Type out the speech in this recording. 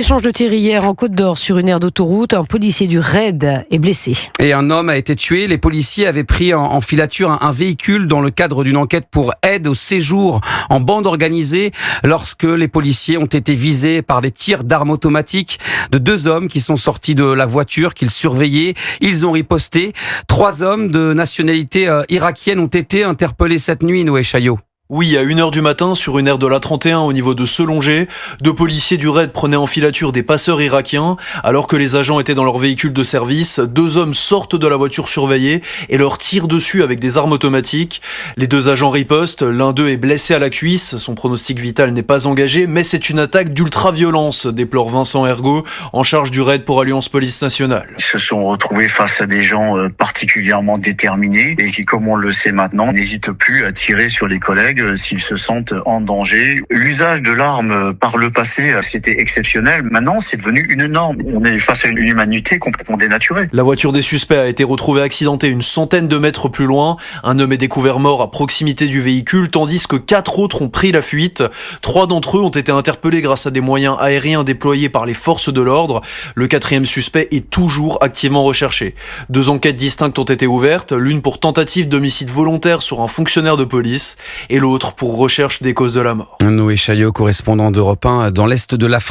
Échange de tir hier en Côte d'Or sur une aire d'autoroute. Un policier du RAID est blessé. Et un homme a été tué. Les policiers avaient pris en filature un véhicule dans le cadre d'une enquête pour aide au séjour en bande organisée lorsque les policiers ont été visés par des tirs d'armes automatiques de deux hommes qui sont sortis de la voiture qu'ils surveillaient. Ils ont riposté. 3 hommes de nationalité irakienne ont été interpellés cette nuit, Noé Chaillot. Oui, à 1h du matin, sur une aire de l'A31 au niveau de Selongé, 2 policiers du RAID prenaient en filature des passeurs irakiens. Alors que les agents étaient dans leur véhicule de service, 2 hommes sortent de la voiture surveillée et leur tirent dessus avec des armes automatiques. Les 2 agents ripostent, l'un d'eux est blessé à la cuisse, son pronostic vital n'est pas engagé, mais c'est une attaque d'ultra-violence, déplore Vincent Ergot, en charge du RAID pour Alliance Police Nationale. Ils se sont retrouvés face à des gens particulièrement déterminés et qui, comme on le sait maintenant, n'hésitent plus à tirer sur les collègues s'ils se sentent en danger. L'usage de l'arme par le passé, c'était exceptionnel. Maintenant, c'est devenu une norme. On est face à une humanité complètement dénaturée. La voiture des suspects a été retrouvée accidentée une centaine de mètres plus loin. Un homme est découvert mort à proximité du véhicule, tandis que 4 autres ont pris la fuite. 3 d'entre eux ont été interpellés grâce à des moyens aériens déployés par les forces de l'ordre. Le 4e suspect est toujours activement recherché. 2 enquêtes distinctes ont été ouvertes, l'une pour tentative d'homicide volontaire sur un fonctionnaire de police et l'autre pour recherche des causes de la mort. Noé Chaillot, correspondant d'Europe 1 dans l'Est de la France.